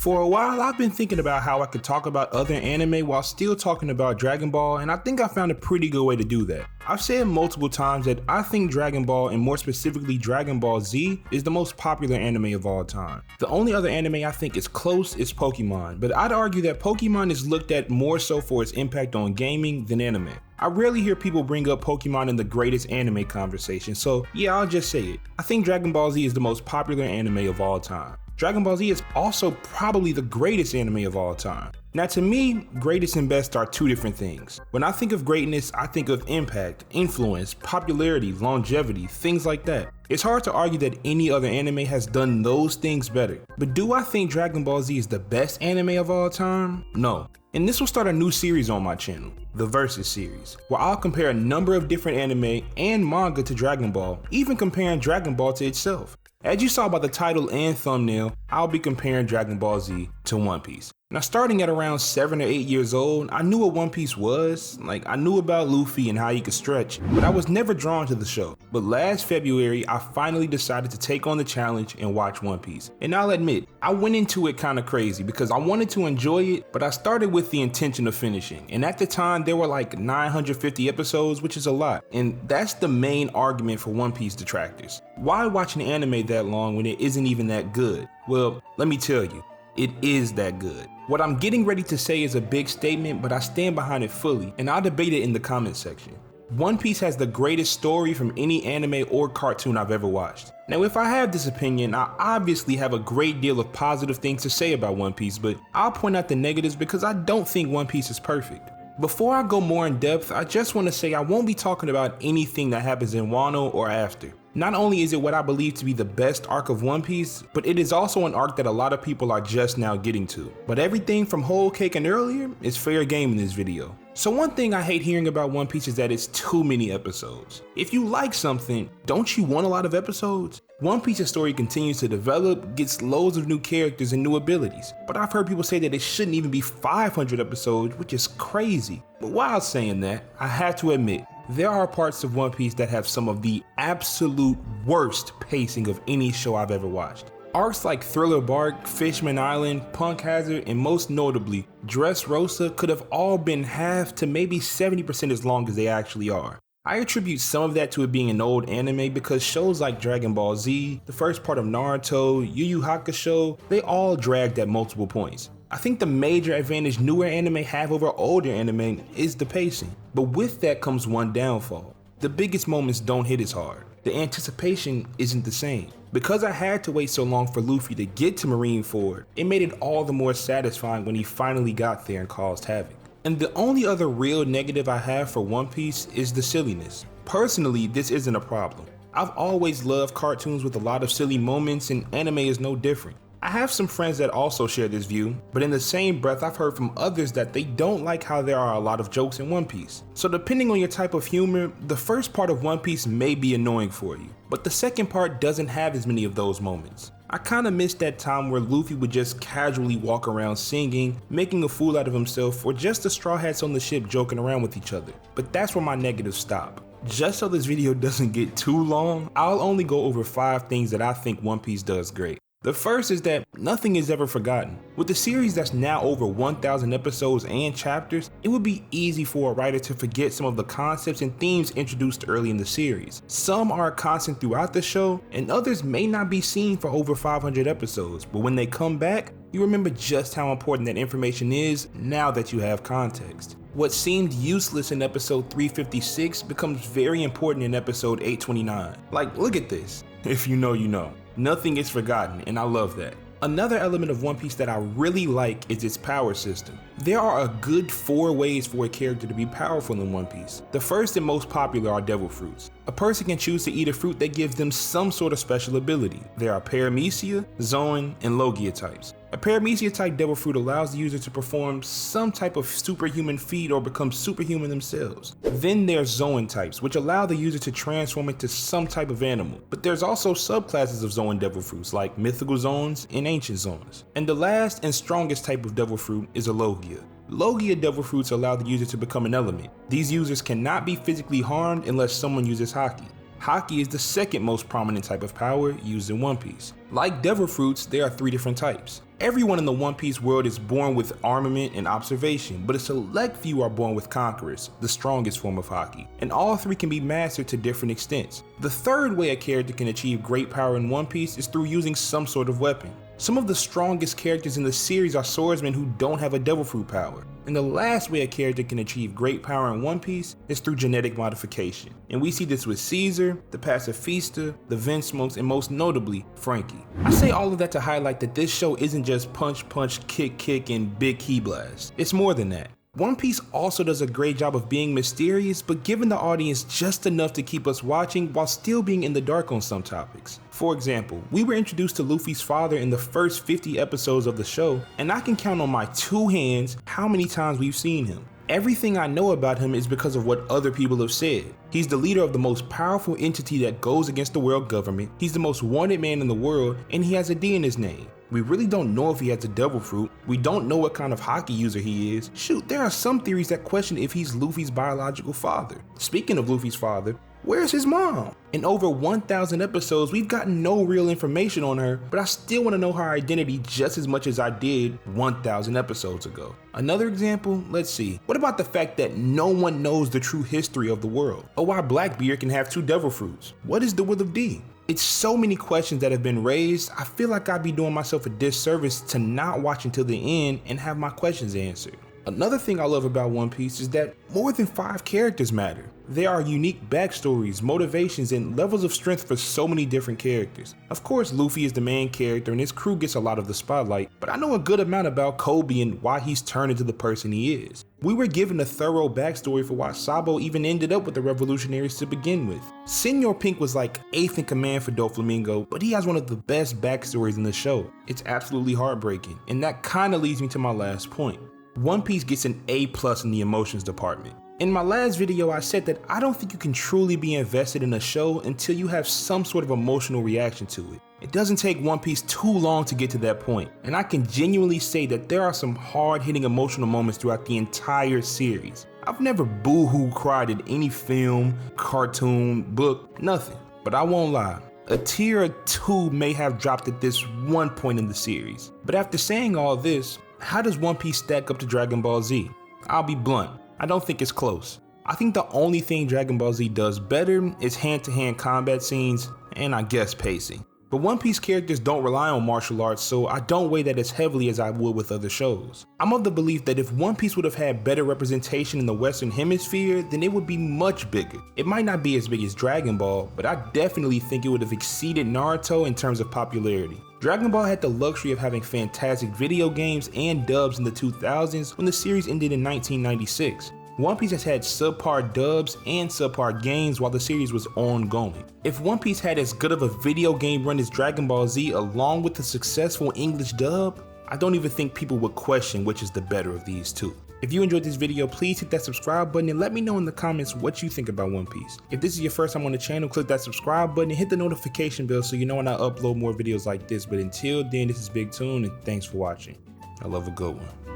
For a while, I've been thinking about how I could talk about other anime while still talking about Dragon Ball, and I think I found a pretty good way to do that. I've said multiple times that I think Dragon Ball, and more specifically Dragon Ball Z, is the most popular anime of all time. The only other anime I think is close is Pokemon, but I'd argue that Pokemon is looked at more so for its impact on gaming than anime. I rarely hear people bring up Pokemon in the greatest anime conversation, so yeah, I'll just say it. I think Dragon Ball Z is the most popular anime of all time. Dragon Ball Z is also probably the greatest anime of all time. Now to me, greatest and best are two different things. When I think of greatness, I think of impact, influence, popularity, longevity, things like that. It's hard to argue that any other anime has done those things better. But do I think Dragon Ball Z is the best anime of all time? No. And this will start a new series on my channel, the Versus series, where I'll compare a number of different anime and manga to Dragon Ball, even comparing Dragon Ball to itself. As you saw by the title and thumbnail, I'll be comparing Dragon Ball Z to One Piece. Now starting at around 7 or 8 years old, I knew what One Piece was. I knew about Luffy and how he could stretch, but I was never drawn to the show. But last February, I finally decided to take on the challenge and watch One Piece. And I'll admit, I went into it kinda crazy because I wanted to enjoy it, but I started with the intention of finishing. And at the time, there were like 950 episodes, which is a lot. And that's the main argument for One Piece detractors. Why watch an anime that long when it isn't even that good? Well, let me tell you, it is that good. What I'm getting ready to say is a big statement, but I stand behind it fully, and I'll debate it in the comment section. One Piece has the greatest story from any anime or cartoon I've ever watched. Now if I have this opinion, I obviously have a great deal of positive things to say about One Piece, but I'll point out the negatives because I don't think One Piece is perfect. Before I go more in depth, I just want to say I won't be talking about anything that happens in Wano or after. Not only is it what I believe to be the best arc of One Piece, but it is also an arc that a lot of people are just now getting to. But everything from Whole Cake and earlier is fair game in this video. So one thing I hate hearing about One Piece is that it's too many episodes. If you like something, don't you want a lot of episodes? One Piece's story continues to develop, gets loads of new characters and new abilities, but I've heard people say that it shouldn't even be 500 episodes, which is crazy. But while saying that, I have to admit, there are parts of One Piece that have some of the absolute worst pacing of any show I've ever watched. Arcs like Thriller Bark, Fishman Island, Punk Hazard, and most notably, Dressrosa could have all been half to maybe 70% as long as they actually are. I attribute some of that to it being an old anime because shows like Dragon Ball Z, the first part of Naruto, Yu Yu Hakusho, they all dragged at multiple points. I think the major advantage newer anime have over older anime is the pacing, but with that comes one downfall. The biggest moments don't hit as hard. The anticipation isn't the same. Because I had to wait so long for Luffy to get to Marineford, it made it all the more satisfying when he finally got there and caused havoc. And the only other real negative I have for One Piece is the silliness. Personally, this isn't a problem. I've always loved cartoons with a lot of silly moments, and anime is no different. I have some friends that also share this view, but in the same breath I've heard from others that they don't like how there are a lot of jokes in One Piece. So depending on your type of humor, the first part of One Piece may be annoying for you, but the second part doesn't have as many of those moments. I kinda missed that time where Luffy would just casually walk around singing, making a fool out of himself, or just the Straw Hats on the ship joking around with each other. But that's where my negatives stop. Just so this video doesn't get too long, I'll only go over 5 things that I think One Piece does great. The first is that nothing is ever forgotten. With the series that's now over 1,000 episodes and chapters, it would be easy for a writer to forget some of the concepts and themes introduced early in the series. Some are constant throughout the show, and others may not be seen for over 500 episodes, but when they come back, you remember just how important that information is now that you have context. What seemed useless in episode 356 becomes very important in episode 829. Like, look at this. If you know, you know. Nothing is forgotten, and I love that. Another element of One Piece that I really like is its power system. There are a good 4 ways for a character to be powerful in One Piece. The first and most popular are devil fruits. A person can choose to eat a fruit that gives them some sort of special ability. There are Paramecia, Zoan, and Logia types. A Paramecia type devil fruit allows the user to perform some type of superhuman feat or become superhuman themselves. Then there's Zoan types, which allow the user to transform into some type of animal. But there's also subclasses of Zoan devil fruits like mythical zones and ancient zones. And the last and strongest type of devil fruit is a Logia. Logia devil fruits allow the user to become an element. These users cannot be physically harmed unless someone uses Haki. Haki is the second most prominent type of power used in One Piece. Like devil fruits, there are 3 different types. Everyone in the One Piece world is born with armament and observation, but a select few are born with conquerors, the strongest form of haki, and all three can be mastered to different extents. The third way a character can achieve great power in One Piece is through using some sort of weapon. Some of the strongest characters in the series are swordsmen who don't have a devil fruit power. And the last way a character can achieve great power in One Piece is through genetic modification. And we see this with Caesar, the Pacifista, the Vinsmokes, and most notably, Frankie. I say all of that to highlight that this show isn't just punch, punch, kick, kick, and big key blast. It's more than that. One Piece also does a great job of being mysterious, but giving the audience just enough to keep us watching while still being in the dark on some topics. For example, we were introduced to Luffy's father in the first 50 episodes of the show, and I can count on my two hands how many times we've seen him. Everything I know about him is because of what other people have said. He's the leader of the most powerful entity that goes against the world government, he's the most wanted man in the world, and he has a D in his name. We really don't know if he has a devil fruit, we don't know what kind of haki user he is. Shoot, there are some theories that question if he's Luffy's biological father. Speaking of Luffy's father, where's his mom? In over 1,000 episodes, we've gotten no real information on her, but I still want to know her identity just as much as I did 1,000 episodes ago. Another example, let's see. What about the fact that no one knows the true history of the world? Or why Blackbeard can have 2 devil fruits? What is the will of D? It's so many questions that have been raised, I feel like I'd be doing myself a disservice to not watch until the end and have my questions answered. Another thing I love about One Piece is that more than 5 characters matter. There are unique backstories, motivations, and levels of strength for so many different characters. Of course, Luffy is the main character and his crew gets a lot of the spotlight, but I know a good amount about Kobe and why he's turned into the person he is. We were given a thorough backstory for why Sabo even ended up with the revolutionaries to begin with. Senor Pink was like 8th in command for Doflamingo, but he has one of the best backstories in the show. It's absolutely heartbreaking, and that kinda leads me to my last point. One Piece gets an A+ in the emotions department. In my last video, I said that I don't think you can truly be invested in a show until you have some sort of emotional reaction to it. It doesn't take One Piece too long to get to that point, and I can genuinely say that there are some hard-hitting emotional moments throughout the entire series. I've never boo-hoo cried in any film, cartoon, book, nothing. But I won't lie, a tear or two may have dropped at this one point in the series. But after saying all this, how does One Piece stack up to Dragon Ball Z? I'll be blunt, I don't think it's close. I think the only thing Dragon Ball Z does better is hand-to-hand combat scenes, and I guess pacing. But One Piece characters don't rely on martial arts, so I don't weigh that as heavily as I would with other shows. I'm of the belief that if One Piece would have had better representation in the Western Hemisphere, then it would be much bigger. It might not be as big as Dragon Ball, but I definitely think it would have exceeded Naruto in terms of popularity. Dragon Ball had the luxury of having fantastic video games and dubs in the 2000s when the series ended in 1996. One Piece has had subpar dubs and subpar games while the series was ongoing. If One Piece had as good of a video game run as Dragon Ball Z along with a successful English dub, I don't even think people would question which is the better of these two. If you enjoyed this video, please hit that subscribe button and let me know in the comments what you think about One Piece. If this is your first time on the channel, click that subscribe button and hit the notification bell so you know when I upload more videos like this. But until then, this is BigTune and thanks for watching. I love a good one.